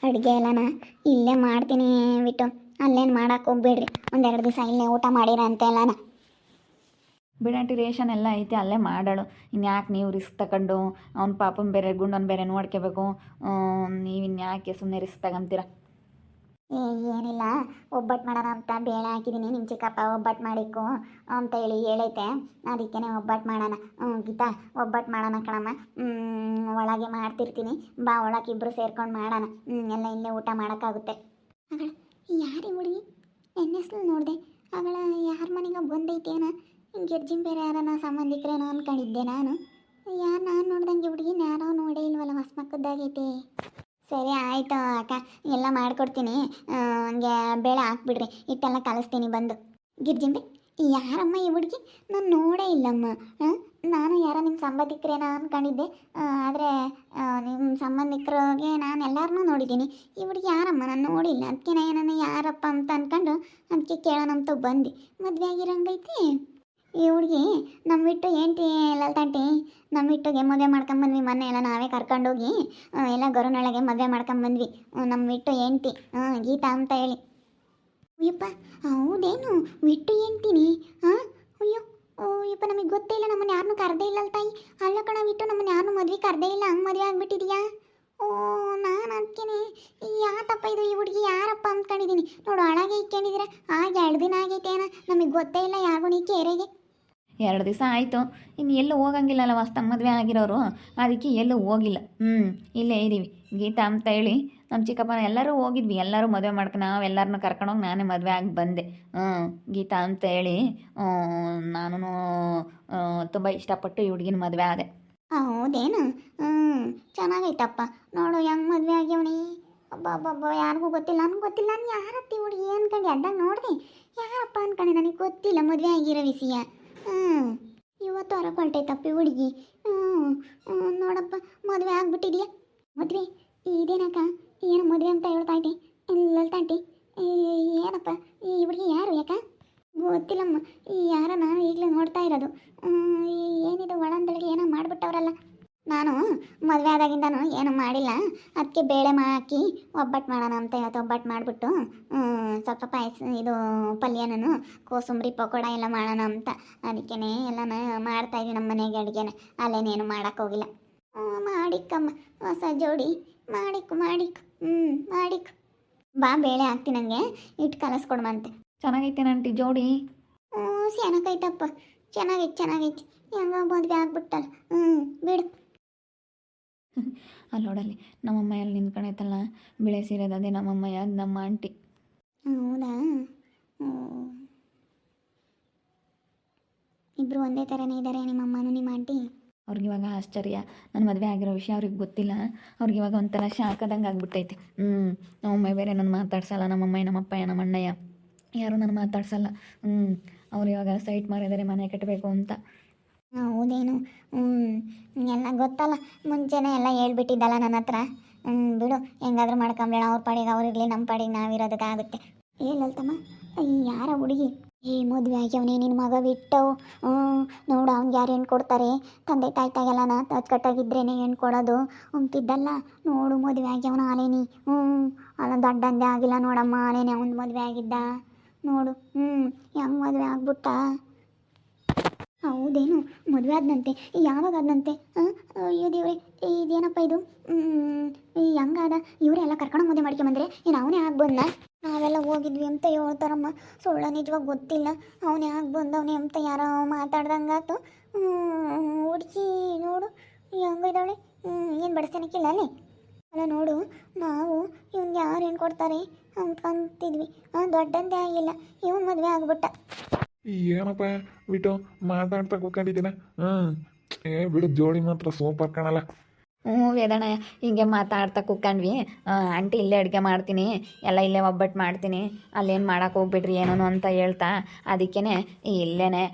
ಅಡುಗೆ ಎಲ್ಲನ ಇಲ್ಲೇ ಮಾಡ್ತೀನಿ ಬಿಟ್ಟು ಅಲ್ಲೇನು ಮಾಡಕ್ಕೆ ಹೋಗ್ಬೇಡ್ರಿ. ಒಂದೆರಡು ದಿವಸ ಇಲ್ಲೇ ಊಟ ಮಾಡಿರ ಅಂತ ಎಲ್ಲನ. ಬಿಡಾಂಟಿ ರೇಷನ್ ಎಲ್ಲ ಐತೆ ಅಲ್ಲೇ ಮಾಡಾಳು. ಇನ್ಯಾಕೆ ನೀವು ರಿಸ್ಕ್ ತಗೊಂಡು ಅವ್ನ ಪಾಪನ ಬೇರೆ ಗುಂಡನ ಬೇರೆ ನೋಡ್ಕೋಬೇಕು. ನೀವು ಇನ್ಯಾಕೆ ಸುಮ್ಮನೆ ರಿಸ್ಕ್ ತಗೊಂತೀರ? ಏನಿಲ್ಲ, ಒಬ್ಬಟ್ಟು ಮಾಡೋಣ ಅಂತ ಬೇಳೆ ಹಾಕಿದ್ದೀನಿ. ನಿಮ್ಮ ಚಿಕ್ಕಪ್ಪ ಒಬ್ಬಟ್ಟು ಮಾಡಿಕ್ಕು ಅಂತ ಹೇಳೈತೆ. ಅದಕ್ಕೇ ಒಬ್ಬಟ್ಟು ಮಾಡೋಣ. ಗೀತಾ, ಒಬ್ಬಟ್ಟು ಮಾಡೋಣ ಕಣಮ್ಮ. ಒಳಗೆ ಮಾಡ್ತಿರ್ತೀನಿ, ಬಾ ಒಳಗೆ ಇಬ್ಬರು ಸೇರ್ಕೊಂಡು ಮಾಡೋಣ. ಎಲ್ಲ ಇಲ್ಲೇ ಊಟ ಮಾಡೋಕ್ಕಾಗುತ್ತೆ. ಅವಳ ಯಾರೇ ಹುಡುಗಿ ಎನ್ ಹೆಸ್ಲು ನೋಡಿದೆ. ಅವಳ ಯಾರ ಮನೆಗೆ ಬಂದೈತೇನ? ಗೆರ್ಜಿನ್ ಬೇರೆ ಯಾರನ್ನ ಸಂಬಂಧಿಕರೇನೋ ಅಂದ್ಕೊಂಡಿದ್ದೆ ನಾನು. ಯಾರು ನಾನು ನೋಡ್ದಂಗೆ ಹುಡುಗಿನ ಯಾರೋ ನೋಡೇ ಇಲ್ವಲ್ಲ, ಹೊಸ ಮಕ್ಕದ್ದಾಗೈತೆ. ಸರಿ ಆಯಿತು ಅಕ್ಕ, ಎಲ್ಲ ಮಾಡಿಕೊಡ್ತೀನಿ. ಹಂಗೆ ಬೇಳೆ ಹಾಕ್ಬಿಡ್ರಿ, ಹಿಟ್ಟೆಲ್ಲ ಕಲಿಸ್ತೀನಿ ಬಂದು. ಗಿರ್ಜಿಂಬೆ, ಯಾರಮ್ಮ ಈ ಹುಡುಗಿ? ನಾನು ನೋಡೇ ಇಲ್ಲಮ್ಮ. ನಾನು ಯಾರೋ ನಿಮ್ಮ ಸಂಬಂಧಿಕರೇನೋ ಅಂದ್ಕೊಂಡಿದ್ದೆ. ಆದರೆ ನಿಮ್ಮ ಸಂಬಂಧಿಕರಿಗೆ ನಾನು ಎಲ್ಲರನ್ನೂ ನೋಡಿದ್ದೀನಿ. ಈ ಹುಡುಗಿ ಯಾರಮ್ಮ? ನಾನು ನೋಡಿಲ್ಲ. ಅದಕ್ಕೆ ನಾನು ಯಾರಪ್ಪ ಅಂತ ಅಂದ್ಕೊಂಡು ಅದಕ್ಕೆ ಕೇಳೋಣ ಅಂತ ಬಂದು. ಮದುವೆ ಆಗಿರಂಗೈತಿ ಈ ಹುಡುಗಿ. ನಮ್ಮ ಬಿಟ್ಟು ఏంటి ಲಲ್ತಾಂಟಿ, ನಮ್ಮ ಬಿಟ್ಟಿಗೆ ಮದುವೆ ಮಾಡ್ಕೊಂಬಂದ್ವಿ. ಮೊನ್ನೆ ಎಲ್ಲ ನಾವೇ ಕರ್ಕೊಂಡೋಗಿ ಎಲ್ಲ ಗೊರನೊಳಗೆ ಮದುವೆ ಮಾಡ್ಕೊಂಬಂದ್ವಿ. ನಮ್ಮ ಬಿಟ್ಟು ఏంటి ಗೀತಾ ಅಂತ ಹೇಳಿ. ಅಯ್ಯಪ್ಪ, ಹೌದೇನು? ಬಿಟ್ಟು ఏంటిನಿ? ಅಯ್ಯೋ ಅಯ್ಯಪ್ಪ, ನಮಗೆ ಗೊತ್ತೇ ಇಲ್ಲ. ನಮ್ಮನ್ನು ಯಾರನ್ನೂ ಕರೆದೇ ಇಲ್ಲ ತಾಯಿ. ಅಲ್ಲ ಕಣ, ಬಿಟ್ಟು ನಮ್ಮನ್ನು ಯಾರನ್ನೂ ಮದುವೆ ಕರೆದೇ ಇಲ್ಲ. ಹಂಗೆ ಮದುವೆ ಆಗಿಬಿಟ್ಟಿದೆಯಾ? ನಾನು ಅದಕ್ಕೇನೆ ಯಾತಪ್ಪ ಇದು ಈ ಹುಡುಗಿ ಯಾರಪ್ಪ ಅಂದ್ಕೊಂಡಿದ್ದೀನಿ. ನೋಡು, ಹಾಳಾಗೆ ಇಟ್ಕೊಂಡಿದ್ದೀರ. ಹಾಗೆ 2 ದಿನ ಆಗೈತೇನ, ನಮಗೆ ಗೊತ್ತೇ ಇಲ್ಲ ಯಾರಿಗೂ ನೀ ಕೇರೆಗೆ. 2 ದಿವಸ ಆಯಿತು. ಇನ್ನು ಎಲ್ಲೂ ಹೋಗಂಗಿಲ್ಲಲ್ಲ, ಹೊಸ್ತಾಗ ಮದುವೆ ಆಗಿರೋರು. ಅದಕ್ಕೆ ಎಲ್ಲೂ ಹೋಗಿಲ್ಲ. ಇಲ್ಲೇ ಇದ್ದೀವಿ. ಗೀತಾ ಅಂತ ಹೇಳಿ ನಮ್ಮ ಚಿಕ್ಕಪ್ಪನ ಎಲ್ಲರೂ ಹೋಗಿದ್ವಿ. ಎಲ್ಲರೂ ಮದುವೆ ಮಾಡ್ಕೊಂಡು ನಾವೆಲ್ಲರನ್ನೂ ಕರ್ಕೊಂಡೋಗಿ ನಾನೇ ಮದುವೆ ಆಗಿ ಬಂದೆ. ಗೀತಾ ಅಂತ ಹೇಳಿ ನಾನು ತುಂಬ ಇಷ್ಟಪಟ್ಟು ಈ ಹುಡುಗಿನ ಮದುವೆ ಆದೆ. ಹೌದೇನು? ಚೆನ್ನಾಗೈತಪ್ಪ. ನೋಡು ಹೆಂಗೆ ಮದುವೆ ಆಗ್ಯವನಿ. ಅಬ್ಬಬ್ಬಬ್ಬ, ಯಾರಿಗೂ ಗೊತ್ತಿಲ್ಲ. ನನಗೆ ಗೊತ್ತಿಲ್ಲ. ನಾನು ಯಾರತ್ತಿ ಹುಡುಗಿ ಅನ್ಕೊಂಡು ಅಡ್ಡಾಗ ನೋಡಿದೆ. ಯಾರಪ್ಪ ಅನ್ಕೊಂಡೆ, ನನಗೆ ಗೊತ್ತಿಲ್ಲ ಮದುವೆ ಆಗಿರೋ ವಿಷಯ. ಇವತ್ತು ಹೊರಕೊಳ್ತೈತಪ್ಪಿ ಹುಡುಗಿ. ನೋಡಪ್ಪ, ಮದುವೆ ಆಗ್ಬಿಟ್ಟಿದ್ಯಾ? ಮದುವೆ ಇದೇನಕ್ಕ? ಏನು ಮದುವೆ ಅಂತ ಹೇಳ್ತಾ ಇದ್ದೆ ಲಲ್ತಾಂಟಿ? ಏನಪ್ಪ ಈ ಹುಡುಗಿ ಯಾರು? ಯಾಕ ಗೊತ್ತಿಲ್ಲಮ್ಮ. ಯಾರ ನಾನು ಈಗಲೇ ನೋಡ್ತಾ ಇರೋದು. ಏನಿದು ಒಳಂದೊಳಗೆ ಏನೋ ಮಾಡಿಬಿಟ್ಟವ್ರಲ್ಲ. ನಾನು ಮದುವೆ ಆದಾಗಿಂದನೂ ಏನೂ ಮಾಡಿಲ್ಲ. ಅದಕ್ಕೆ ಬೇಳೆ ಹಾಕಿ ಒಬ್ಬಟ್ಟು ಮಾಡೋಣ ಅಂತ ಇವತ್ತು ಒಬ್ಬಟ್ಟು ಮಾಡಿಬಿಟ್ಟು ಸ್ವಲ್ಪ ಪಾಯಸ ಇದು ಪಲ್ಯನೂ ಕೋಸಂಬರಿ ಪಕೋಡ ಎಲ್ಲ ಮಾಡೋಣ ಅಂತ ಅದಕ್ಕೇ ಎಲ್ಲನೂ ಮಾಡ್ತಾಯಿದ್ವಿ ನಮ್ಮ ಮನೆಗೆ ಅಡುಗೆನ. ಅಲ್ಲೇನೇನು ಮಾಡೋಕ್ಕೋಗಿಲ್ಲ. ಮಾಡಿಕ್ಕಮ್ಮ, ಹೊಸ ಜೋಡಿ ಮಾಡಿಕ್ಕು. ಮಾಡಿಕ್ಕು. ಬಾ, ಬೇಳೆ ಹಾಕ್ತೀನಿ. ನನಗೆ ಇಟ್ಟು ಕಲಸ್ಕೊಡ್ಮಂತೆ. ಚೆನ್ನಾಗೈತೇನಂಟಿ ಜೋಡಿ? ಚೆನ್ನಾಗೈತಪ್ಪ. ಚೆನ್ನಾಗೈತಿ. ಹೆಂಗ ಮದುವೆ ಆಗ್ಬಿಟ್ಟಲ್ಲ. ಬಿಡು. ಅಲ್ಲಿ ನೋಡಲ್ಲಿ ನಮ್ಮಮ್ಮ ಎಲ್ಲಿ ನಿಂತ್ಕೊಂಡೈತಲ್ಲ, ಬಿಳೆ ಸೀರೆದು, ಅದೇ ನಮ್ಮಮ್ಮ. ಯಾರು? ನಮ್ಮ ಆಂಟಿ. ಹೌದಾ? ಇಬ್ಬರು ಒಂದೇ ಥರನೇ ಇದ್ದಾರೆ, ನಿಮ್ಮಮ್ಮನೂ ನಿಮ್ಮ ಆಂಟಿ. ಅವ್ರಿಗಿವಾಗ ಆಶ್ಚರ್ಯ. ನನ್ನ ಮದುವೆ ಆಗಿರೋ ವಿಷಯ ಅವ್ರಿಗೆ ಗೊತ್ತಿಲ್ಲ. ಅವ್ರಿಗಿವಾಗ ಒಂಥರ ಶಾಕದಂಗೆ ಆಗ್ಬಿಟ್ಟೈತೆ. ನಮ್ಮಮ್ಮ ಬೇರೆ ನನ್ನ ಮಾತಾಡ್ಸಲ್ಲ. ನಮ್ಮಮ್ಮ, ನಮ್ಮಪ್ಪ, ನಮ್ಮ ಅಣ್ಣಯ್ಯ ಯಾರೂ ನನ್ನ ಮಾತಾಡ್ಸಲ್ಲ. ಅವ್ರು ಇವಾಗ ಸೈಟ್ ಮಾರಿದ್ದಾರೆ ಮನೆ ಕಟ್ಟಬೇಕು ಅಂತ. ಹೌದೇನು? ಎಲ್ಲ ಗೊತ್ತಲ್ಲ, ಮುಂಚೆನೇ ಎಲ್ಲ ಹೇಳ್ಬಿಟ್ಟಿದ್ದಲ್ಲ ನನ್ನ ಹತ್ರ. ಬಿಡು, ಹೆಂಗಾದ್ರೂ ಮಾಡ್ಕೊಂಬೇಡ. ಅವ್ರ ಪಾಡಿಗೆ ಅವ್ರಿರಲಿ, ನಮ್ಮ ಪಾಡಿಗೆ ನಾವಿರೋದಕ್ಕಾಗುತ್ತೆ. ಲಲಿತಮ್ಮ, ಯಾರ ಹುಡುಗಿ? ಮದುವೆ ಆಗ್ಯವನೇ ನಿನ್ನ ಮಗ ಬಿಟ್ಟವು. ನೋಡು, ಅವ್ನಿಗೆ ಯಾರು ಹೆಣ್ಣು ಕೊಡ್ತಾರೆ? ತಂದೆ ತಾಯ್ತಾಗೆಲ್ಲನ ಅಚ್ಚುಕಟ್ಟಾಗಿದ್ರೇನೆ ಹೆಣ್ಣು ಕೊಡೋದು ಅಂತಿದ್ದಲ್ಲ. ನೋಡು, ಮದುವೆ ಆಗ್ಯವನ ಆಲೇನಿ. ಅಲ್ಲ, ದೊಡ್ಡಂದೇ ಆಗಿಲ್ಲ ನೋಡಮ್ಮ, ಆಲೇನೆ ಅವ್ನು ಮದುವೆ ಆಗಿದ್ದ. ನೋಡು, ಹೆಂಗೆ ಮದುವೆ ಆಗ್ಬಿಟ್ಟ. ಹೌದೇನು? ಮದುವೆ ಆದನಂತೆ? ಯಾವಾಗ ಆದನಂತೆ? ಅಯ್ಯೋ ದೇವ್ರೆ, ಇದೇನಪ್ಪ ಇದು? ಹೆಂಗಾದ? ಇವರೇ ಎಲ್ಲ ಕರ್ಕೊಂಡು ಮದುವೆ ಮಾಡ್ಕೊಂಬಂದ್ರೆ ಏನು ಅವನೇ ಆಗ್ಬಂದ? ನಾವೆಲ್ಲ ಹೋಗಿದ್ವಿ ಅಂತ ಹೇಳ್ತಾರಮ್ಮ. ಸುಳ್ಳ ನಿಜವಾಗಿ ಗೊತ್ತಿಲ್ಲ. ಅವನೇ ಆಗ್ಬಂದವನೇ ಅಂತ ಯಾರೋ ಮಾತಾಡ್ದಂಗಾತು. ಹುಡುಗಿ ನೋಡು ಹೆಂಗಿದ್ದಾಳೆ. ಏನು ಬಡಿಸ್ತಾನಕ್ಕಿಲ್ಲ ಅಲ್ಲೇ. ಅಲ್ಲ ನೋಡು, ನಾವು ಇವ್ನಿಗೆ ಯಾರು ಏನು ಕೊಡ್ತಾರೆ ಅಂದ್ಕೊಂತಿದ್ವಿ. ದೊಡ್ಡಂದೇ ಆಗಿಲ್ಲ, ಇವನು ಮದುವೆ ಆಗ್ಬಿಟ್ಟ. ಏನಪ್ಪ ಬಿಟ್ಟು ಮಾತಾಡ್ತಾ ಕೂತ್ಕೊಂಡಿದ್ದೀನ? ಬಿಡು, ಜೋಡಿ ಮಾತ್ರ ಸೂಪರ್ ಕಾಣಲ್ಲ. ವೇದಣ್ಣ, ಹಿಂಗೆ ಮಾತಾಡ್ತಾ ಕೂತ್ಕೊಂಡ್ವಿ. ಆಂಟಿ ಇಲ್ಲೇ ಅಡುಗೆ ಮಾಡ್ತೀನಿ, ಎಲ್ಲ ಇಲ್ಲೇ ಒಬ್ಬಟ್ಟು ಮಾಡ್ತೀನಿ, ಅಲ್ಲೇನು ಮಾಡೋಕೆ ಹೋಗ್ಬಿಡ್ರಿ ಏನೋ ಅಂತ ಹೇಳ್ತಾ ಅದಕ್ಕೇ ಇಲ್ಲೇ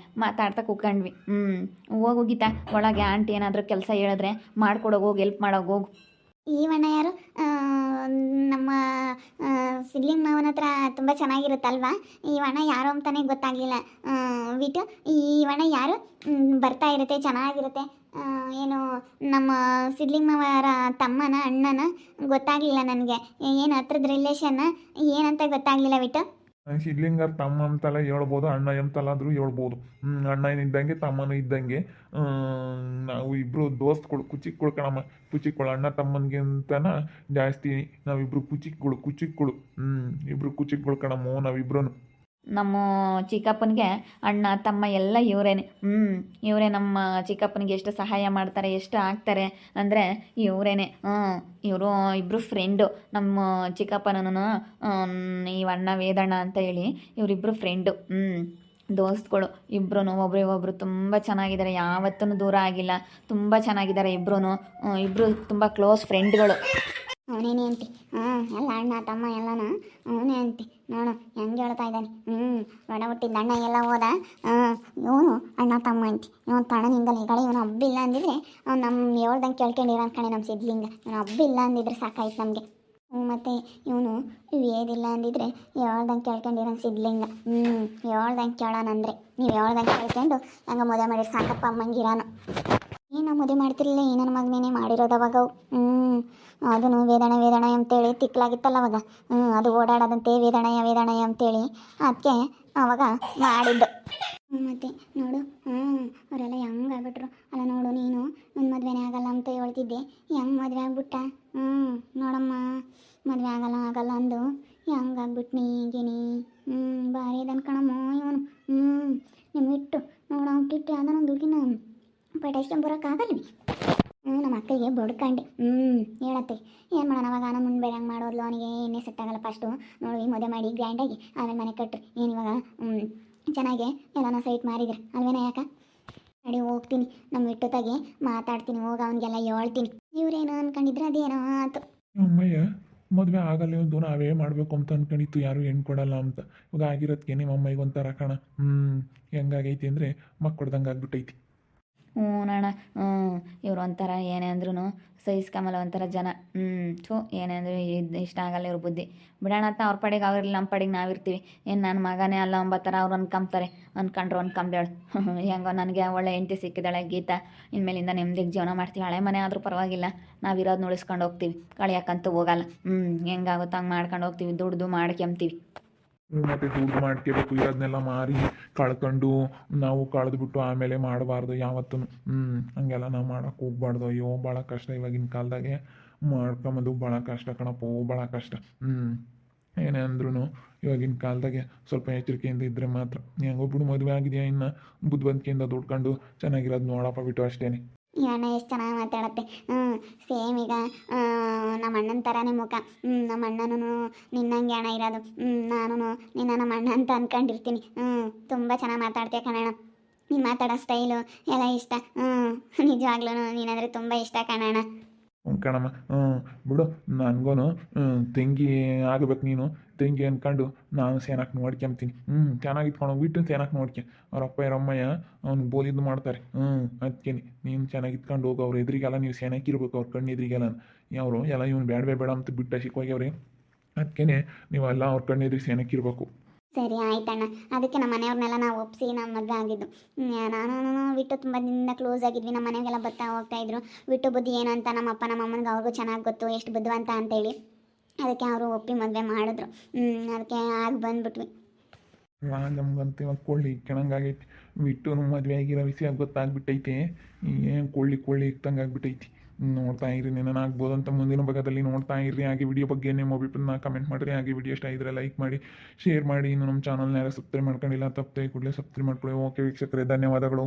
ಮಾತಾಡ್ತಾ ಕೂತ್ಕೊಂಡ್ವಿ. ಹೋಗೀತಾ ಒಳಗೆ. ಆಂಟಿ ಏನಾದರೂ ಕೆಲಸ ಹೇಳಿದ್ರೆ ಮಾಡ್ಕೊಡೋಗಿ, ಹೋಗಿ ಹೆಲ್ಪ್ ಮಾಡೋಗಿ ಹೋಗು. ಈವಣ್ಣ ಯಾರು? ನಮ್ಮ ಸಿದ್ಲಿಂಗ್ ಮಾವನ ಹತ್ರ ತುಂಬ ಚೆನ್ನಾಗಿರುತ್ತಲ್ವಾ? ಈವಣ್ಣ ಯಾರು ಅಂತಲೇ ಗೊತ್ತಾಗಲಿಲ್ಲ. ಬಿಟ್ಟು ಈವಣ್ಣ ಯಾರು? ಬರ್ತಾ ಇರುತ್ತೆ, ಚೆನ್ನಾಗಿರುತ್ತೆ. ಏನು ನಮ್ಮ ಸಿದ್ಲಿಂಗಮ್ಮವರ ತಮ್ಮನ ಅಣ್ಣನ ಗೊತ್ತಾಗಲಿಲ್ಲ ನನಗೆ. ಏನು ಹತ್ರದ ರಿಲೇಷನ್ನ ಏನಂತ ಗೊತ್ತಾಗಲಿಲ್ಲ ಬಿಟ್ಟು. ಸಿದ್ಲಿಂಗರ್ ತಮ್ಮ ಅಂತೆಲ್ಲ ಹೇಳ್ಬೋದು, ಅಣ್ಣ ಎಂತಲ್ಲಾದರೂ ಹೇಳ್ಬೋದು. ಅಣ್ಣ ಏನಿದ್ದಂಗೆ ತಮ್ಮನೂ ಇದ್ದಂಗೆ. ನಾವು ಇಬ್ಬರು ದೋಸ್ತ್ಗಳು, ಕುಚಿಕ್ಗಳು ಕಣಮ್ಮ, ಕುಚಿಕ್ಗಳು. ಅಣ್ಣ ತಮ್ಮನಿಗೆ ಅಂತನ ಜಾಸ್ತಿ ನಾವಿಬ್ರು ಕುಚಿಕ್ಗಳು. ಇಬ್ರು ಕುಚಿಕ್ಗಳು ಕಣಮ್ಮ ನಾವಿಬ್ರು. ನಮ್ಮ ಚಿಕ್ಕಪ್ಪನಿಗೆ ಅಣ್ಣ ತಮ್ಮ ಎಲ್ಲ ಇವರೇನೆ. ಇವರೇ ನಮ್ಮ ಚಿಕ್ಕಪ್ಪನಿಗೆ ಎಷ್ಟು ಸಹಾಯ ಮಾಡ್ತಾರೆ, ಎಷ್ಟು ಆಗ್ತಾರೆ ಅಂದರೆ ಇವರೇನೆ. ಇವರು ಇಬ್ಬರು ಫ್ರೆಂಡು. ನಮ್ಮ ಚಿಕ್ಕಪ್ಪನೂ ಈ ಅಣ್ಣ ವೇದಣ್ಣ ಅಂತ ಹೇಳಿ ಇವರಿಬ್ಬರು ಫ್ರೆಂಡು. ದೋಸ್ತ್ಗಳು ಇಬ್ಬರೂ ಒಬ್ರಿಗೊಬ್ರು ತುಂಬ ಚೆನ್ನಾಗಿದ್ದಾರೆ, ಯಾವತ್ತೂ ದೂರ ಆಗಿಲ್ಲ, ತುಂಬ ಚೆನ್ನಾಗಿದ್ದಾರೆ ಇಬ್ಬರೂ. ಇಬ್ಬರು ತುಂಬ ಕ್ಲೋಸ್ ಫ್ರೆಂಡ್ಗಳು. ಅವನೇನೆ ಅಂತಿ. ಎಲ್ಲ ಅಣ್ಣ ತಮ್ಮ ಎಲ್ಲನೂ ಅವನೇ ಅಂತಿ. ನೋಡು ಹೆಂಗೆ ಹೇಳ್ತಾ ಇದ್ದಾನೆ. ಒಡ ಹುಟ್ಟಿದ್ದ ಅಣ್ಣ ಎಲ್ಲ ಹೋದ, ಇವನು ಅಣ್ಣ ತಮ್ಮ ಅಂತಿ. ಇವನು ತಣ್ಣನಿಂದಲೇ ಈ ಕಡೆ ಇವನು ಹಬ್ಬಿಲ್ಲ ಅಂದಿದ್ರೆ ಅವ್ನು ನಮ್ಮ ಹೇಳ್ದಂಗೆ ಕೇಳ್ಕೊಂಡಿರೋ ಕಣೆ ನಮ್ಮ ಸಿದ್ಲಿಂಗ. ಇವನು ಹಬ್ಬಿಲ್ಲ ಅಂದಿದ್ರೆ ಸಾಕಾಯ್ತು ನಮಗೆ. ಮತ್ತು ಇವನು ಏದಿಲ್ಲ ಅಂದಿದ್ರೆ ಹೇಳ್ದಂಗೆ ಕೇಳ್ಕೊಂಡಿರೋ ಸಿದ್ಲಿಂಗ. ಹೇಳ್ದಂಗೆ ಕೇಳೋಣಂದ್ರೆ ನೀವು ಹೇಳ್ದಂಗೆ ಕೇಳ್ಕೊಂಡು ಹಂಗೆ ಮದುವೆ ಮಾಡಿದ್ರೆ ಸಾಕಪ್ಪ ಅಮ್ಮಂಗಿರಾನು. ಏನೋ ಮದುವೆ ಮಾಡ್ತಿರ್ಲಿಲ್ಲ, ಈ ನನ್ನ ಮಗನೇನೆ ಮಾಡಿರೋದು ಅವಾಗ. ಅದನ್ನು ವೇದಣ ಅಂತೇಳಿ ತಿಕ್ಲಾಗಿತ್ತಲ್ಲ ಅವಾಗ. ಅದು ಓಡಾಡೋದಂತೆ ವೇದಣಯ ಅಂತೇಳಿ ಅದಕ್ಕೆ ಅವಾಗ ಮಾಡಿದ್ದು. ಮತ್ತು ನೋಡು ಅವರೆಲ್ಲ ಹೆಂಗೆ ಆಗ್ಬಿಟ್ರು. ಅಲ್ಲ ನೋಡು, ನೀನು ನನ್ನ ಮದುವೆನೇ ಆಗಲ್ಲ ಅಂತ ಹೇಳ್ತಿದ್ದೆ, ಹೆಂಗೆ ಮದುವೆ ಆಗ್ಬಿಟ್ಟ. ನೋಡಮ್ಮ, ಮದುವೆ ಆಗಲ್ಲ ಅಂದು ಹೆಂಗೆ ಆಗ್ಬಿಟ್ನಿ ಈಗೇನಿ. ಭಾರಿ ಅದನ್ ಕಣಮ್ಮ ಇವನು. ನಿಮ್ಮಿಟ್ಟು ನೋಡು ಅವ್ನು ಕಿಟ್ಟು ಯಾವ್ದಾನ ದುಡ್ಡಿನ ಪಟಾಯಿಸ್ಕೊಂಬರೋಕ್ಕಾಗಲ್ವಿ. ನಮ್ಮ ಅಕ್ಕಗೆ ಬಡ್ಕಂಡೆ. ಹೇಳತ್ತೆ ಏನು ಮಾಡೋಣ ಅವಾಗ. ನಮ್ಮ ಮುಂದೆ ಬೇರೆ ಹಂಗೆ ಮಾಡೋದ್ಲು, ಅವನಿಗೆ ಎಣ್ಣೆ ಸೆಟ್ ಆಗಲ್ಲ. ಫಸ್ಟು ನೋಡಿ ಮದುವೆ ಮಾಡಿ ಗ್ರ್ಯಾಂಡಾಗಿ ಆಮೇಲೆ ಮನೆ ಕಟ್ರಿ. ಏನು ಇವಾಗ ಚೆನ್ನಾಗೆ ಎಲ್ಲನ ಸೈಟ್ ಮಾರಿದ್ರೆ ಅಲ್ವೇನ. ಯಾಕ ನಡಿ ಹೋಗ್ತೀನಿ, ನಮ್ಮ ಇಟ್ಟೊತ್ತಾಗೆ ಮಾತಾಡ್ತೀನಿ, ಹೋಗ ಅವನಿಗೆಲ್ಲ ಹೇಳ್ತೀನಿ. ಇವ್ರೇನು ಅನ್ಕೊಂಡಿದ್ರೆ ಅದೇನೋ ಆಯ್ತು. ಅಮ್ಮಯ್ಯ ಮದುವೆ ಆಗಲ್ಲ ಒಂದು ನಾವೇ ಮಾಡಬೇಕು ಅಂತ ಅನ್ಕೊಂಡಿತ್ತು, ಯಾರು ಹೆಣ್ಣು ಕೊಡಲ್ಲ ಅಂತ. ಇವಾಗ ಆಗಿರೋದಕ್ಕೆ ನಿಮ್ಮ ಅಮ್ಮಯ್ಯ ಒಂಥರ ಕಣ. ಹೆಂಗಾಗೈತಿ ಅಂದರೆ ಮಕ್ಕಳ್ದಂಗೆ ಆಗ್ಬಿಟ್ಟೈತಿ. ಅಣ್ಣ. ಇವ್ರು ಒಂಥರ ಏನೇ ಅಂದ್ರೂ ಸಹಿಸ್ಕೊಂಬಲ್ಲ ಒಂಥರ ಜನ. ಏನೇ ಅಂದರೂ ಇಷ್ಟ ಆಗಲ್ಲ ಇವ್ರ ಬುದ್ಧಿ. ಬಿಡೋಣ ಅಂತ ಅವ್ರ ಪಡೆಗೆ ಅವ್ರಿಲ್ಲ, ನಮ್ಮ ಪಡೆಗೆ ನಾವಿರ್ತೀವಿ. ಏನು ನನ್ನ ಮಗನೇ ಅಲ್ಲ ಅಂಬತ್ತರ ಅವ್ರು ಅನ್ಕೊಂತಾರೆ. ಅನ್ಕೊಂಬೇಳು. ಹೆಂಗೋ ನನಗೆ ಒಳ್ಳೆ ಹೆಂಡತಿ ಸಿಕ್ಕಿದ್ದಾಳೆ ಗೀತಾ. ಇನ್ಮೇಲಿಂದ ನೆಮ್ಮದಿಗೆ ಜೀವನ ಮಾಡ್ತೀವಿ. ಹಳೆ ಮನೆ ಆದರೂ ಪರವಾಗಿಲ್ಲ, ನಾವಿರೋದು ಉಳಿಸ್ಕೊಂಡು ಹೋಗ್ತೀವಿ, ಕಳಿಯೋಕ್ಕಂತೂ ಹೋಗಲ್ಲ. ಹೆಂಗಾಗುತ್ತೋ ಹಂಗೆ ಮಾಡ್ಕೊಂಡು ಹೋಗ್ತೀವಿ, ದುಡ್ದು ಮಾಡ್ಕೊಂತೀವಿ. ಮತ್ತು ದುಡ್ಡು ಮಾಡ್ಕೋಬೇಕು, ಇರೋದನ್ನೆಲ್ಲ ಮಾರಿ ಕಳ್ಕೊಂಡು ನಾವು ಕಳೆದ್ಬಿಟ್ಟು ಆಮೇಲೆ ಮಾಡಬಾರ್ದು ಯಾವತ್ತೂ. ಹಂಗೆಲ್ಲ ನಾವು ಮಾಡೋಕೆ ಹೋಗ್ಬಾರ್ದು. ಅಯ್ಯೋ ಭಾಳ ಕಷ್ಟ ಇವಾಗಿನ ಕಾಲದಾಗೆ ಮಾಡ್ಕೊಂಬಂದು, ಭಾಳ ಕಷ್ಟ ಕಣಪ್ಪೋ, ಭಾಳ ಕಷ್ಟ. ಏನೇ ಅಂದ್ರೂ ಇವಾಗಿನ ಕಾಲದಾಗೆ ಸ್ವಲ್ಪ ಎಚ್ಚರಿಕೆಯಿಂದ ಇದ್ದರೆ ಮಾತ್ರ. ಹೆಂಗೊಬ್ರು ಮದುವೆ ಆಗಿದೆಯಾ, ಇನ್ನು ಬುದ್ಧಿವಂತಿಕೆಯಿಂದ ದುಡ್ಕೊಂಡು ಚೆನ್ನಾಗಿರೋದು ನೋಡಪ್ಪ ಬಿಟ್ಟು ಅಷ್ಟೇ. ಈ ಅಣ್ಣ ಎಷ್ಟು ಚೆನ್ನಾಗಿ ಮಾತಾಡತ್ತೆ. ಸೇಮ್ ಈಗ ನಮ್ಮ ಅಣ್ಣನ ಥರನೇ ಮುಖ. ನಮ್ಮ ಅಣ್ಣನೂ ನಿನ್ನಂಗೆ ಅಣ್ಣ ಇರೋದು. ನಾನು ನಿನ್ನ ನಮ್ಮ ಅಣ್ಣ ಅಂತ ಅಂದ್ಕೊಂಡಿರ್ತೀನಿ. ತುಂಬ ಚೆನ್ನಾಗಿ ಮಾತಾಡ್ತೀಯ ಕಣಣ್ಣ. ನೀನು ಮಾತಾಡೋ ಸ್ಟೈಲು ಎಲ್ಲ ಇಷ್ಟ. ನಿಜವಾಗ್ಲೂ ನೀನಂದರೆ ತುಂಬ ಇಷ್ಟ ಕಣಣ್ಣ. ಕಣಮ್ಮ. ಬಿಡು, ನನಗೂ ತಂಗಿ ಆಗಬೇಕು. ನೀನು ತಂಗಿ ಅಂದ್ಕೊಂಡು ನಾನು ಸೇನಾಕ್ ನೋಡ್ಕೊಂತೀನಿ. ಚೆನ್ನಾಗಿ ಇಟ್ಕೊಂಡು ಬಿಟ್ಟು ಸೇನಾಕ್ ನೋಡ್ಕೆ. ಅವ್ರಪ್ಪ ಇರಮ್ಮಯ್ಯ ಅವ್ನಿಗೆ ಬೋಲಿದ್ದು ಮಾಡ್ತಾರೆ. ಅದಕ್ಕೆ ನೀನು ಚೆನ್ನಾಗಿ ಇಟ್ಕೊಂಡು ಹೋಗು. ಅವ್ರ ಎದುರಿಗೆಲ್ಲ ನೀವು ಸೇನಾಕಿರ್ಬೇಕು, ಅವ್ರ ಕಣ್ಣು ಎದುರಿಗೆಲ್ಲ. ಅವರು ಎಲ್ಲ ಇವ್ನು ಬೇಡ ಅಂತ ಬಿಟ್ಟು ಸಿಕ್ಕೋಗ್ಯವ್ರಿ. ಅದಕ್ಕೆ ನೀವು ಎಲ್ಲ ಅವ್ರ ಕಣ್ಣು ಎದುರಿಗೆ ಸೇನಾಕಿರ್ಬೇಕು. ಸರಿ ಆಯ್ತಣ್ಣ. ಅದಕ್ಕೆ ನಮ್ಮ ಮನೆಯವ್ರನ್ನೆಲ್ಲ ನಾವು ಒಪ್ಪಿಸಿ ನಮ್ಮ ಮದುವೆ ಆಗಿದ್ದು. ನಾನು ಬಿಟ್ಟು ತುಂಬ ದಿನದಿಂದ ಕ್ಲೋಸ್ ಆಗಿದ್ವಿ. ನಮ್ಮ ಮನೆಗೆಲ್ಲ ಬರ್ತಾ ಹೋಗ್ತಾಯಿದ್ರು. ಬಿಟ್ಟು ಬುದ್ಧಿ ಏನು ಅಂತ ನಮ್ಮ ಅಪ್ಪ ನಮ್ಮ ಅಮ್ಮನಿಗೆ ಅವ್ರಿಗೂ ಚೆನ್ನಾಗಿ ಗೊತ್ತು ಎಷ್ಟು ಬುದ್ಧಿವಂತ ಅಂತೇಳಿ. ಅದಕ್ಕೆ ಅವರು ಒಪ್ಪಿ ಮದುವೆ ಮಾಡಿದ್ರು. ಅದಕ್ಕೆ ಆಗಿ ಬಂದ್ಬಿಟ್ವಿ. ನಮ್ಗಂತ ಇವಾಗ ಕೊಳ್ಳಿ ಕೆಣಂಗಾಗೈತಿ. ಬಿಟ್ಟು ಮದುವೆ ಆಗಿರೋ ವಿಷಯ ಗೊತ್ತಾಗ್ಬಿಟ್ಟೈತೆ. ಏನು ಕೊಳ್ಳಿ ಇಕ್ತಂಗೆ ಆಗ್ಬಿಟ್ಟೈತಿ. ನೋಡ್ತಾ ಇರಿ, ನೆನ ಆಗ್ಬೋದು ಅಂತ ಮುಂದಿನ ಭಾಗದಲ್ಲಿ ನೋಡ್ತಾ ಇರಿ. ಹಾಗೆ ವಿಡಿಯೋ ಬಗ್ಗೆ ನಿಮ್ಮ ಅಭಿಪ್ರಾಯನ ಕಮೆಂಟ್ ಮಾಡಿರಿ. ಹಾಗೆ ವಿಡಿಯೋ ಇಷ್ಟ ಇದ್ದರೆ ಲೈಕ್ ಮಾಡಿ, ಶೇರ್ ಮಾಡಿ. ಇನ್ನು ನಮ್ಮ ಚಾನಲ್ನ ಯಾರು ಸಬ್ಸ್ಕ್ರೈಬ್ ಮಾಡ್ಕೊಂಡಿಲ್ಲ ತಪ್ಪದೆ ಕೂಡಲೇ ಸಬ್ಸ್ಕ್ರೈಬ್ ಮಾಡ್ಕೊಳ್ಳಿ. ಓಕೆ ವೀಕ್ಷಕರೇ, ಧನ್ಯವಾದಗಳು.